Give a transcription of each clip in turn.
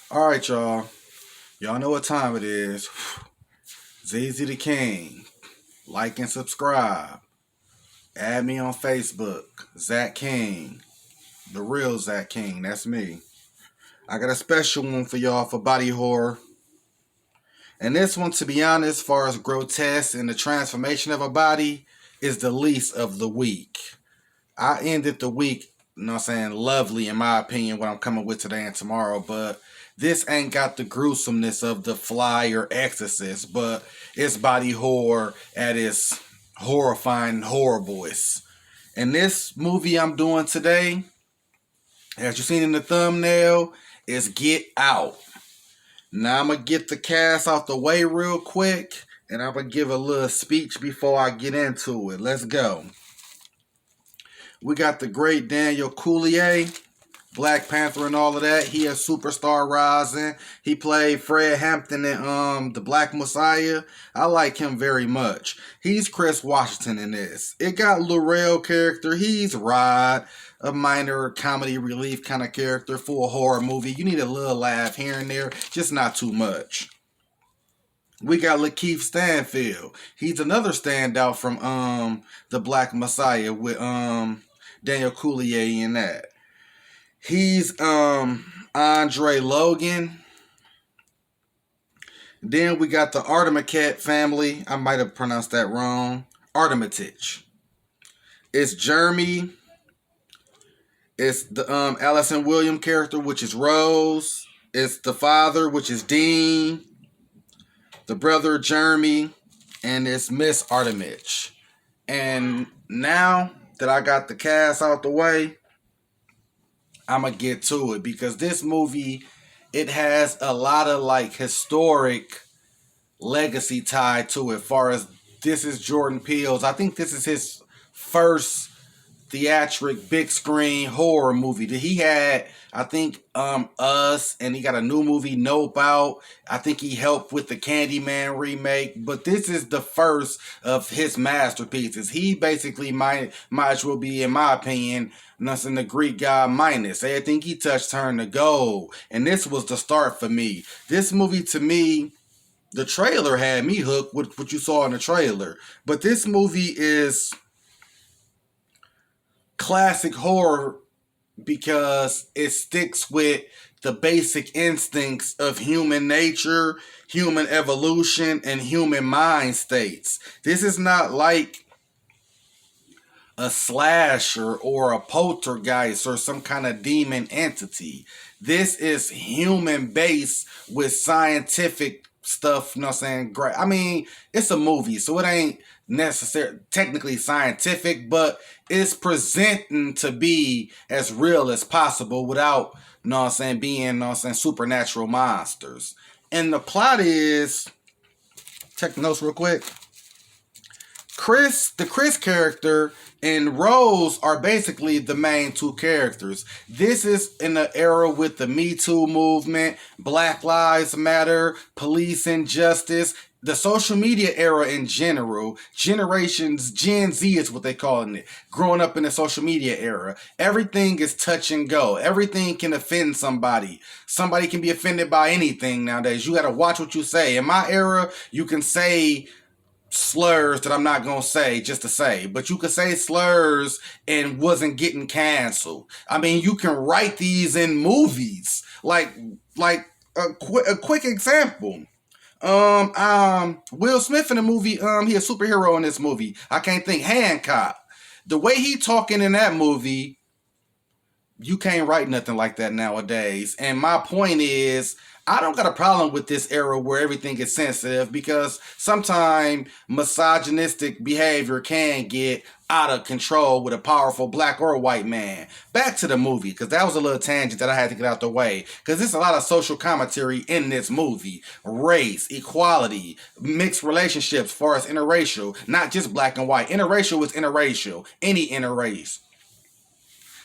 All right, y'all. Y'all know what time it is. ZZ the King. Like and subscribe. Add me on Facebook. Zach King. The real Zach King. That's me. I got a special one for y'all for body horror. And this one, to be honest, as far as grotesque and the transformation of a body, is the least of the week. I ended the week, lovely in my opinion, what I'm coming with today and tomorrow, but this ain't got the gruesomeness of The Fly or Exorcist, but it's body horror at its horrifying horriblest. And this movie I'm doing today, as you seen in the thumbnail, is Get Out. Now I'm going to get the cast out the way real quick, and I'm going to give a little speech before I get into it. Let's go. We got the great Daniel Coulier, Black Panther and all of that. He is superstar rising. He played Fred Hampton in The Black Messiah. I like him very much. He's Chris Washington in this. It got Laurel character. He's Rod, a minor comedy relief kind of character for a horror movie. You need a little laugh here and there, just not too much. We got Lakeith Stanfield. He's another standout from The Black Messiah with Daniel Coulier in that. He's Andre Logan. Then we got the Artemiscat family. I might have pronounced that wrong. Artemitich. It's Jeremy. It's the Allison William character, which is Rose. It's the father, which is Dean. The brother, Jeremy. And it's Miss Artemitch. And now that I got the cast out the way, I'm going to get to it, because this movie, it has a lot of like historic legacy tied to it. As far as this is Jordan Peele's, I think this is his first theatric big screen horror movie that he had. I think Us, and he got a new movie, Nope, out. I think he helped with the Candyman remake, but this is the first of his masterpieces. He basically might as well be, in my opinion, nothing the Greek god Minos. Everything he touched turned to gold, and this was the start for me. This movie, to me, the trailer had me hooked with what you saw in the trailer, but this movie is classic horror because it sticks with the basic instincts of human nature, human evolution, and human mind states. This is not like a slasher or a poltergeist or some kind of demon entity. This is human based with scientific stuff, you know what I'm saying? Great. I mean, it's a movie, so it ain't necessarily technically scientific, but it's presenting to be as real as possible without, you know what I'm saying, being, you know what I'm saying, supernatural monsters. And the plot is, check the notes real quick. The Chris character and Rose are basically the main two characters. This is in the era with the Me Too movement, Black Lives Matter, police injustice, the social media era in general. Generations, Gen Z is what they calling it. Growing up in the social media era. Everything is touch and go. Everything can offend somebody. Somebody can be offended by anything nowadays. You got to watch what you say. In my era, you can say slurs that I'm not gonna say just to say, but you could say slurs and wasn't getting canceled. I mean, you can write these in movies. Like a quick example. Will Smith in the movie, he a superhero in this movie. I can't think. Hancock. The way he talking in that movie, you can't write nothing like that nowadays. And my point is, I don't got a problem with this era where everything is sensitive, because sometimes misogynistic behavior can get out of control with a powerful black or white man. Back to the movie, because that was a little tangent that I had to get out the way, because there's a lot of social commentary in this movie. Race, equality, mixed relationships as far as interracial, not just black and white. Interracial is interracial, any interrace.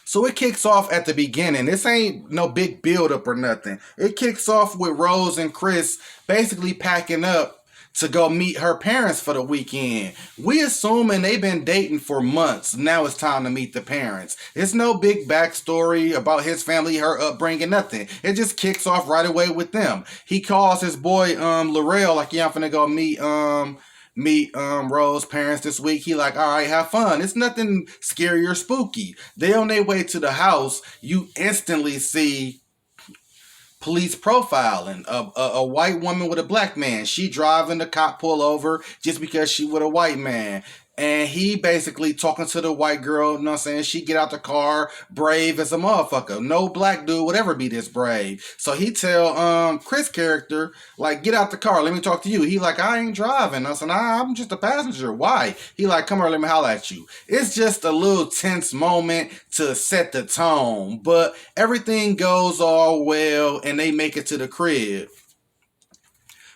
So it kicks off at the beginning. This ain't no big build up or nothing. It kicks off with Rose and Chris basically packing up to go meet her parents for the weekend. We assuming they've been dating for months. Now it's time to meet the parents. It's no big backstory about his family, her upbringing, nothing. It just kicks off right away with them. He calls his boy Laurel like, yeah, I'm finna go meet Rose's parents this week. He like, all right, have fun. It's nothing scary or spooky. They on their way to the house. You instantly see police profiling a white woman with a black man. She driving, the cop pull over just because she with a white man. And he basically talking to the white girl, you know what I'm saying? She get out the car, brave as a motherfucker. No black dude would ever be this brave. So he tell Chris' character, like, get out the car, let me talk to you. He like, I ain't driving. I said, I'm just a passenger. Why? He like, come here, let me holler at you. It's just a little tense moment to set the tone. But everything goes all well and they make it to the crib.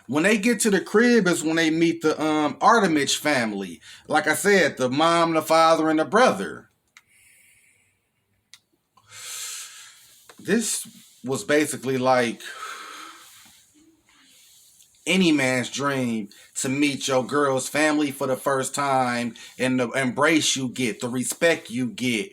When they get to the crib is when they meet the Artemich family. Like I said, the mom, the father, and the brother. This was basically like any man's dream to meet your girl's family for the first time and the embrace you get, the respect you get.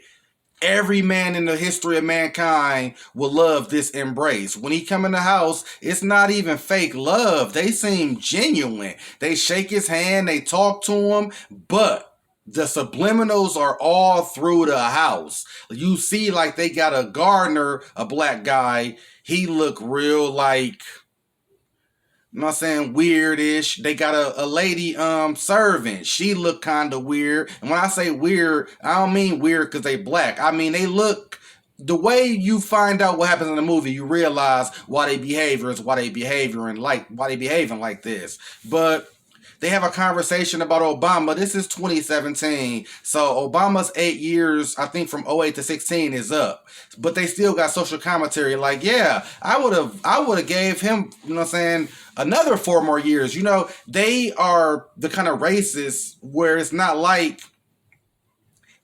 Every man in the history of mankind will love this embrace. When he come in the house, it's not even fake love. They seem genuine. They shake his hand, they talk to him, but the subliminals are all through the house. You see like they got a gardener, a black guy. He look real like, you know what I'm saying, weirdish. They got a lady servant. She look kind of weird. And when I say weird, I don't mean weird because they black. I mean they look, the way you find out what happens in the movie, you realize why they behaving like this. But they have a conversation about Obama. This is 2017. So Obama's 8 years, I think from '08 to 16 is up. But they still got social commentary like, yeah, I would have gave him, you know what I'm saying, another 4 more years. You know, they are the kind of racists where it's not like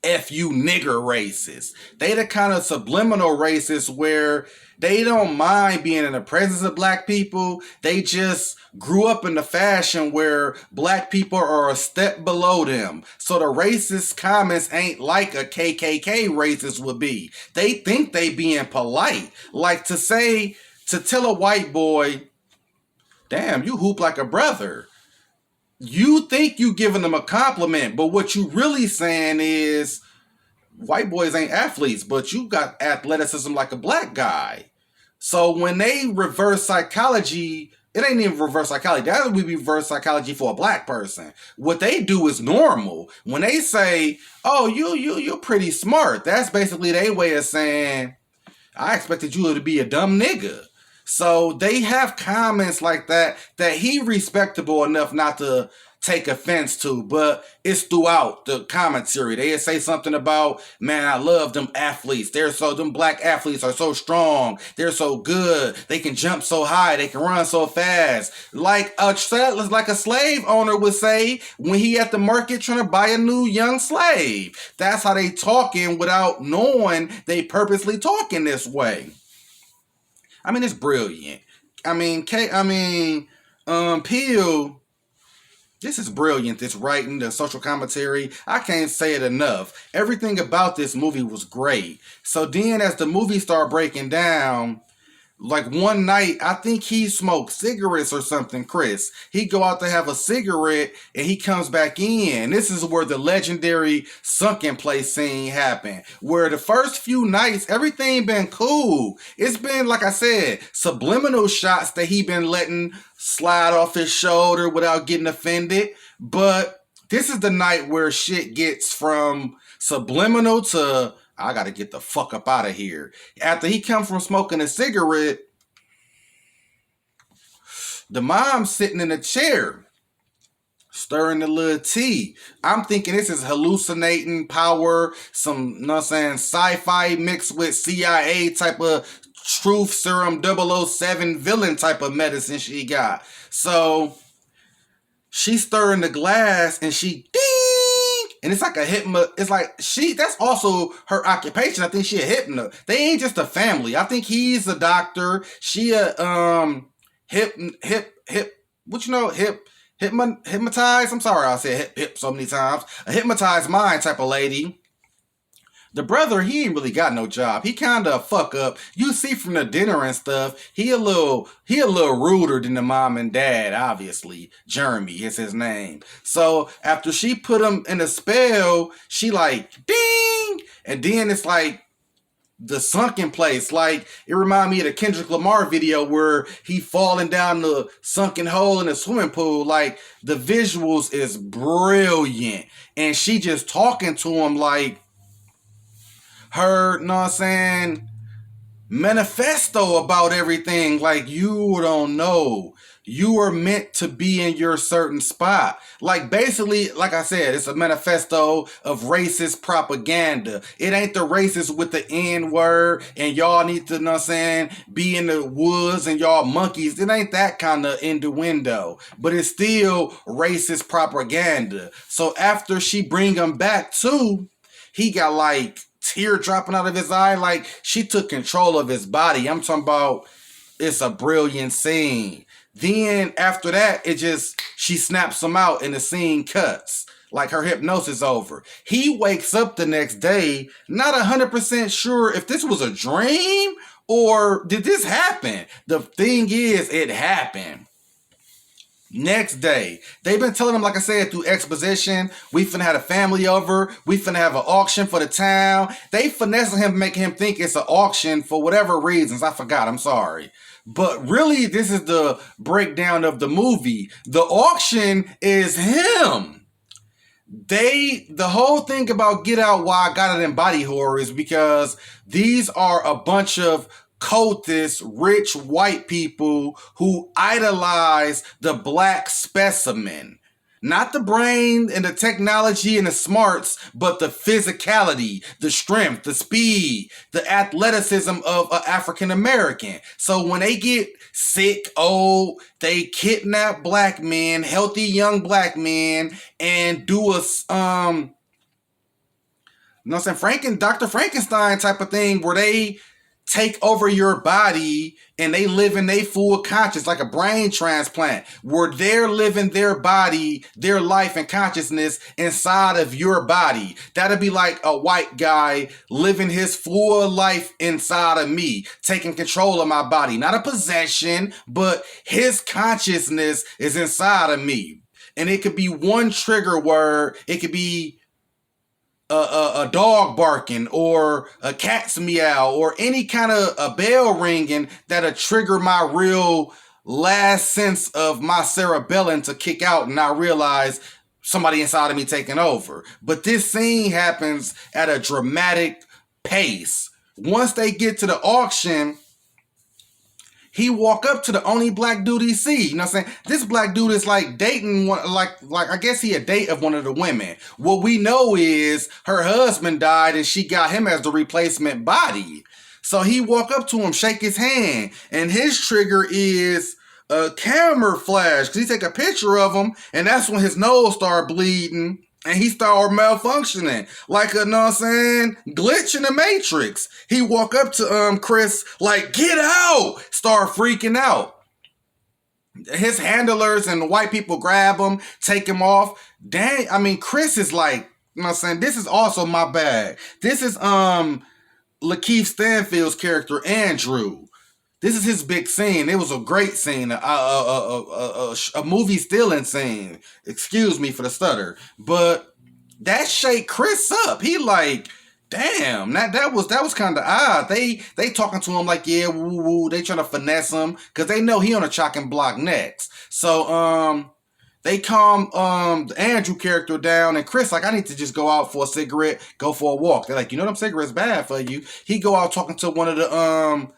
F you nigger racists. They the kind of subliminal racists where they don't mind being in the presence of black people. They just grew up in the fashion where black people are a step below them. So the racist comments ain't like a KKK racist would be. They think they being polite. Like to tell a white boy, damn, you hoop like a brother. You think you giving them a compliment, but what you really saying is, white boys ain't athletes, but you got athleticism like a black guy. So when they reverse psychology, it ain't even reverse psychology. That would be reverse psychology for a black person. What they do is normal. When they say, oh, you're pretty smart, that's basically their way of saying, I expected you to be a dumb nigga. So they have comments like that he respectable enough not to take offense to, but it's throughout the commentary. They say something about, man, I love them athletes. Them black athletes are so strong. They're so good. They can jump so high. They can run so fast. Like a slave owner would say when he at the market trying to buy a new young slave. That's how they talking without knowing they purposely talking this way. I mean, it's brilliant. Peele, this is brilliant, this writing, the social commentary. I can't say it enough. Everything about this movie was great. So then as the movie started breaking down, like one night, I think he smoked cigarettes or something, Chris. He go out to have a cigarette and he comes back in. This is where the legendary sunken place scene happened. Where the first few nights, everything been cool. It's been, like I said, subliminal shots that he been letting slide off his shoulder without getting offended. But this is the night where shit gets from subliminal to, I gotta get the fuck up out of here. After he come from smoking a cigarette, the mom's sitting in a chair, stirring a little tea. I'm thinking this is hallucinating power, some, you know what I'm saying, sci-fi mixed with CIA type of truth serum 007 villain type of medicine she got. So she's stirring the glass and she ding. And it's like that's also her occupation. I think she a hypno. They ain't just a family. I think he's a doctor. She a hip hypnotized. I'm sorry, I said hip so many times. A hypnotized mind type of lady. The brother, he ain't really got no job. He kind of a fuck up. You see from the dinner and stuff, he a little ruder than the mom and dad, obviously. Jeremy is his name. So after she put him in a spell, she like, ding! And then it's like, the sunken place. Like, it reminded me of the Kendrick Lamar video where he falling down the sunken hole in the swimming pool. Like, the visuals is brilliant. And she just talking to him like her, know what I'm saying, manifesto about everything. Like, you don't know. You are meant to be in your certain spot. Like, basically, like I said, it's a manifesto of racist propaganda. It ain't the racist with the N word and y'all need to, know what I'm saying, be in the woods and y'all monkeys. It ain't that kind of innuendo. But it's still racist propaganda. So after she bring him back too, he got like tear dropping out of his eye. Like, she took control of his body. I'm talking about, it's a brilliant scene. Then after that, she snaps him out and the scene cuts. Like, her hypnosis over. He wakes up the next day, not 100% sure if this was a dream or did this happen. The thing is, it happened. Next day, they've been telling him, like I said, through exposition, we finna have a family over, we finna have an auction for the town. They finessing him, making him think it's an auction for whatever reasons. I forgot, I'm sorry. But really, this is the breakdown of the movie. The auction is him. The whole thing about Get Out, why I got it in body horror, is because these are a bunch of cultists, rich white people who idolize the black specimen. Not the brain and the technology and the smarts, but the physicality, the strength, the speed, the athleticism of an African American. So when they get sick, old, they kidnap black men, healthy young black men, and do a you know what I'm saying, Dr. Frankenstein type of thing where they take over your body and they live in their full conscious, like a brain transplant, where they're living their body, their life and consciousness inside of your body. That'd be like a white guy living his full life inside of me, taking control of my body. Not a possession, but his consciousness is inside of me. And it could be one trigger word. It could be a dog barking or a cat's meow or any kind of a bell ringing that'll trigger my real last sense of my cerebellum to kick out, and I realize somebody inside of me taking over. But this scene happens at a dramatic pace. Once they get to the auction, he walk up to the only black dude he see. You know what I'm saying? This black dude is like dating one, like I guess he a date of one of the women. What we know is her husband died and she got him as the replacement body. So he walk up to him, shake his hand, and his trigger is a camera flash, because he take a picture of him, and that's when his nose start bleeding. And he started malfunctioning like a, know what I'm saying, glitch in the Matrix. He walk up to Chris like, get out, start freaking out. His handlers and the white people grab him, take him off. Dang, I mean, Chris is like, you know what I'm saying, this is also my bag. This is Lakeith Stanfield's character, Andrew. This is his big scene. It was a great scene, a movie stealing scene. Excuse me for the stutter, but that shake Chris up. He like, damn, that was kind of odd. They talking to him like, yeah, woo woo. They trying to finesse him because they know he on a chopping block next. So they calm the Andrew character down, and Chris like, I need to just go out for a cigarette, go for a walk. They're like, you know them cigarettes bad for you. He go out talking to one of the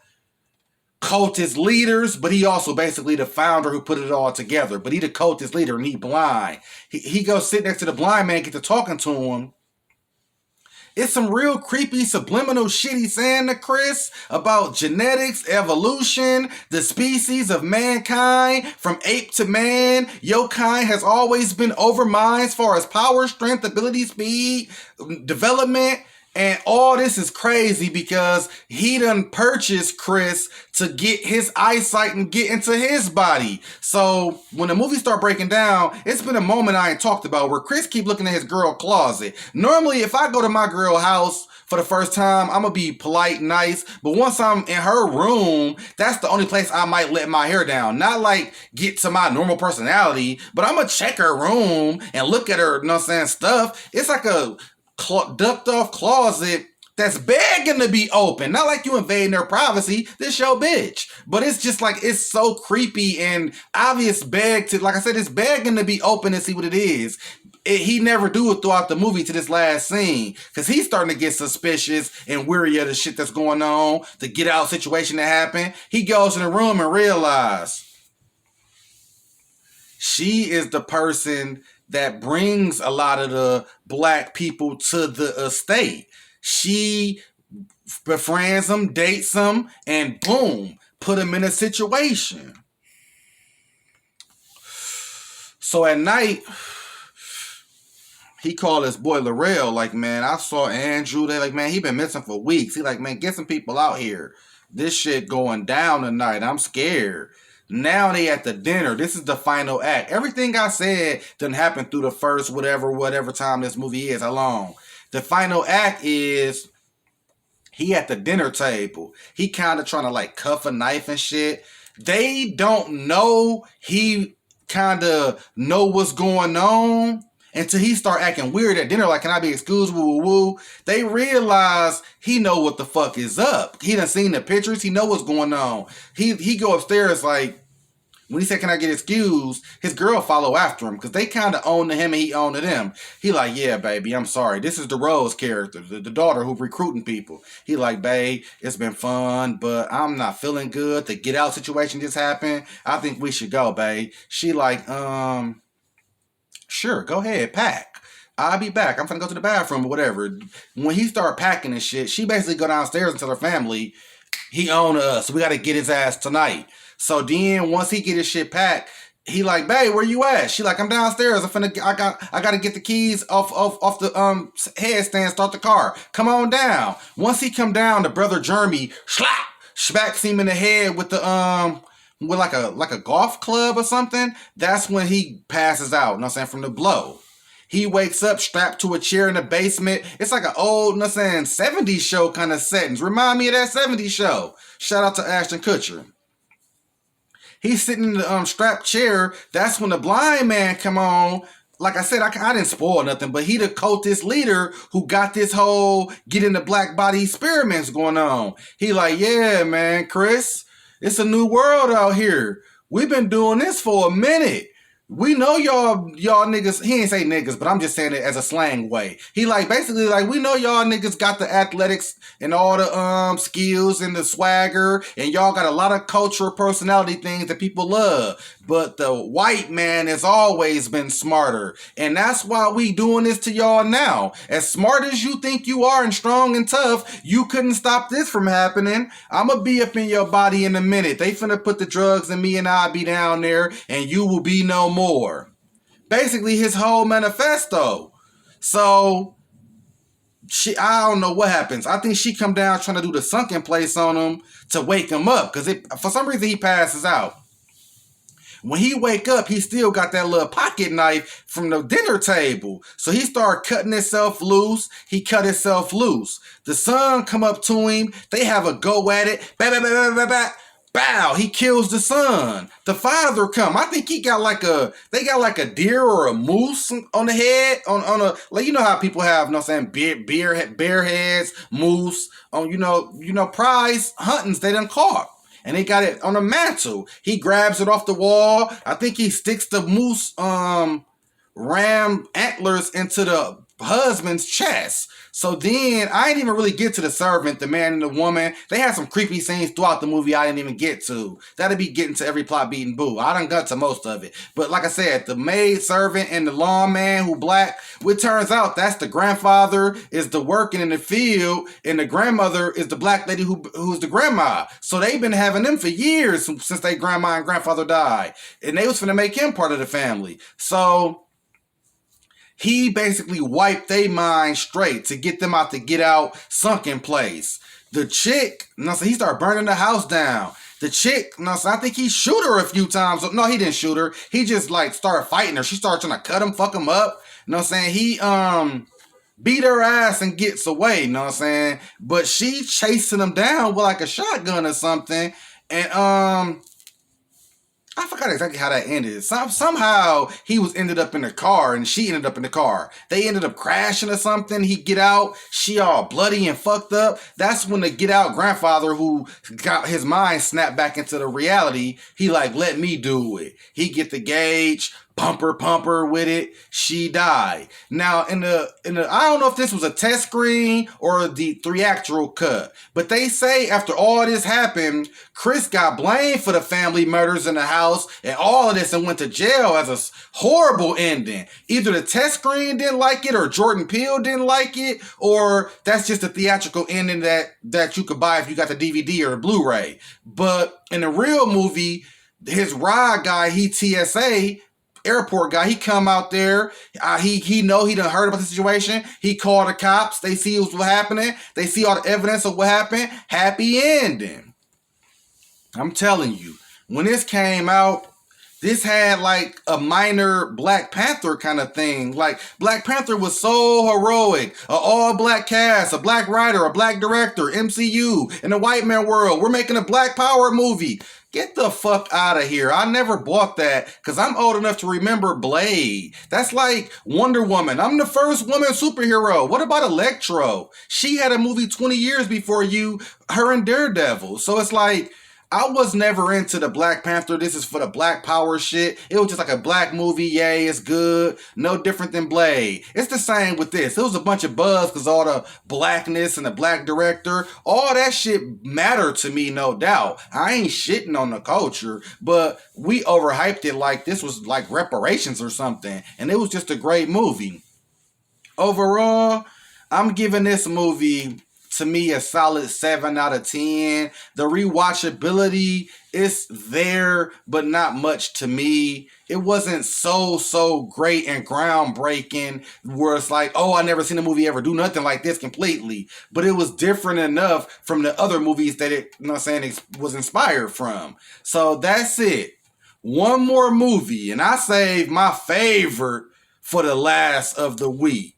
cultist leaders, but he also basically the founder who put it all together. But he the cultist leader and he blind. He goes sit next to the blind man, get to talking to him. It's some real creepy subliminal shit he's saying to Chris about genetics, evolution, the species of mankind, from ape to man. Your kind has always been over mine as far as power, strength, ability, speed, development. And all this is crazy because he done purchased Chris to get his eyesight and get into his body. So when the movie start breaking down, it's been a moment I ain't talked about where Chris keep looking at his girl closet. Normally, if I go to my girl house for the first time, I'm gonna be polite, nice. But once I'm in her room, that's the only place I might let my hair down. Not like get to my normal personality, but I'm gonna check her room and look at her, you know what I'm saying, stuff. It's like a ducked off closet that's begging to be open. Not like you invading their privacy. This your bitch. But it's just like, it's so creepy and obvious like I said, it's begging to be open and see what it is. He never do it throughout the movie to this last scene. Because he's starting to get suspicious and weary of the shit that's going on. The get out situation that happened. He goes in the room and realizes she is the person that brings a lot of the black people to the estate. She befriends them, dates them, and boom, put them in a situation. So at night, he called his boy Raicial, like, man, I saw Andrew. They like, man, he been missing for weeks. He like, man, get some people out here. This shit going down tonight. I'm scared. Now they at the dinner. This is the final act. Everything I said didn't happen through the first whatever time this movie is. How long? The final act is he at the dinner table. He kind of trying to like cuff a knife and shit. They don't know he kind of know what's going on until he start acting weird at dinner. Like, can I be excused? Woo, woo, woo. They realize he know what the fuck is up. He done seen the pictures. He know what's going on. He go upstairs like, when he said, can I get excused? His girl follow after him because they kind of own to him and he owned to them. He like, yeah, baby, I'm sorry. This is the Rose character, the daughter who recruiting people. He like, babe, it's been fun, but I'm not feeling good. The get out situation just happened. I think we should go, babe. She like, sure, go ahead, pack. I'll be back. I'm finna go to the bathroom or whatever. When he start packing and shit, she basically go downstairs and tell her family, he own us. We got to get his ass tonight. So then once he get his shit packed, he like, babe, where you at? She like, I'm downstairs. I got to get the keys off the headstand, start the car. Come on down. Once he come down, the brother Jeremy smacks him in the head with the with like a golf club or something. That's when he passes out, you know what I'm saying, from the blow. He wakes up strapped to a chair in the basement. It's like an old, you know what I'm saying, 70s show kind of settings. Remind me of that 70s show. Shout out to Ashton Kutcher. He's sitting in the strapped chair. That's when the blind man come on. Like I said, I didn't spoil nothing, but he the cultist leader who got this whole get in the black body experiments going on. He like, yeah, man, Chris, it's a new world out here. We've been doing this for a minute. We know y'all niggas, he ain't say niggas, but I'm just saying it as a slang way. He like, basically like, we know y'all niggas got the athletics and all the skills and the swagger, and y'all got a lot of cultural personality things that people love. But the white man has always been smarter. And that's why we doing this to y'all now. As smart as you think you are and strong and tough, you couldn't stop this from happening. I'ma be up in your body in a minute. They finna put the drugs in me and I'll be down there and you will be no more. Basically his whole manifesto. So I don't know what happens. I think she come down trying to do the sunken place on him to wake him up. Because for some reason he passes out. When he wake up, he still got that little pocket knife from the dinner table. So he started cutting himself loose. He cut himself loose. The son come up to him. They have a go at it. Bow. He kills the son. The father come. I think they got like a deer or a moose on the head. On a, like, you know how people have, you know what I'm saying, bear heads, moose, on, you know, prize huntings they done caught. And they got it on a mantle. He grabs it off the wall. I think he sticks the moose ram antlers into the husband's chest. So then I didn't even really get to the servant, the man and the woman. They had some creepy scenes throughout the movie I didn't even get to. That'd be getting to every plot beating boo. I done got to most of it. But like I said, the maid servant and the lawn man who black, it turns out that's the grandfather is the working in the field and the grandmother is the black lady who's the grandma. So they've been having them for years since their grandma and grandfather died. And they was finna make him part of the family. So He basically wiped their mind straight to get them out the get out sunken place. The chick, so he started burning the house down. The chick, so I think he shoot her a few times. No, he didn't shoot her. He just like started fighting her. She started trying to cut him, fuck him up. You know what I'm saying? He beat her ass and gets away, you know what I'm saying? But she chasing him down with like a shotgun or something. And I forgot exactly how that ended. Somehow he ended up in the car and she ended up in the car. They ended up crashing or something. He get out, she all bloody and fucked up. That's when the get out grandfather, who got his mind snapped back into the reality, he like, let me do it. He get the gauge, pumper with it. She died. Now in the I don't know if this was a test screen or the theatrical cut, but they say after all this happened, Chris got blamed for the family murders in the house and all of this and went to jail as a horrible ending. Either the test screen didn't like it or Jordan Peele didn't like it, or that's just a theatrical ending that you could buy if you got the DVD or the Blu-ray. But in the real movie, his ride guy, he TSA airport guy, he come out there, he know he done heard about the situation, he called the cops, they see what's happening, they see all the evidence of what happened, happy ending. I'm telling you, when this came out, this had like a minor Black Panther kind of thing. Like Black Panther was so heroic, an all-black cast, a black writer, a black director, MCU, in the white man world, we're making a black power movie. Get the fuck out of here. I never bought that because I'm old enough to remember Blade. That's like Wonder Woman. I'm the first woman superhero. What about Electro? She had a movie 20 years before you, her and Daredevil. So it's like, I was never into the Black Panther. This is for the black power shit. It was just like a black movie. Yay, it's good. No different than Blade. It's the same with this. It was a bunch of buzz because all the blackness and the black director, all that shit mattered to me, no doubt. I ain't shitting on the culture, but we overhyped it like this was like reparations or something. And it was just a great movie. Overall, I'm giving this movie, to me, a solid 7 out of 10. The rewatchability is there, but not much to me. It wasn't so great and groundbreaking where it's like, oh, I never seen a movie ever do nothing like this completely. But it was different enough from the other movies that it, you know what I'm saying, it was inspired from. So that's it. One more movie, and I saved my favorite for the last of the week.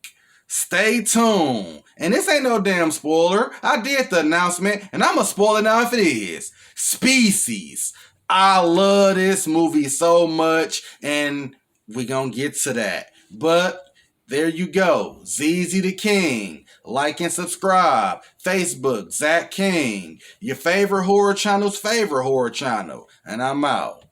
Stay tuned. And this ain't no damn spoiler. I did the announcement, and I'm going to spoil it now if it is. Species. I love this movie so much, and we're going to get to that. But there you go. ZZ the King. Like and subscribe. Facebook, Zach King. Your favorite horror channel's favorite horror channel. And I'm out.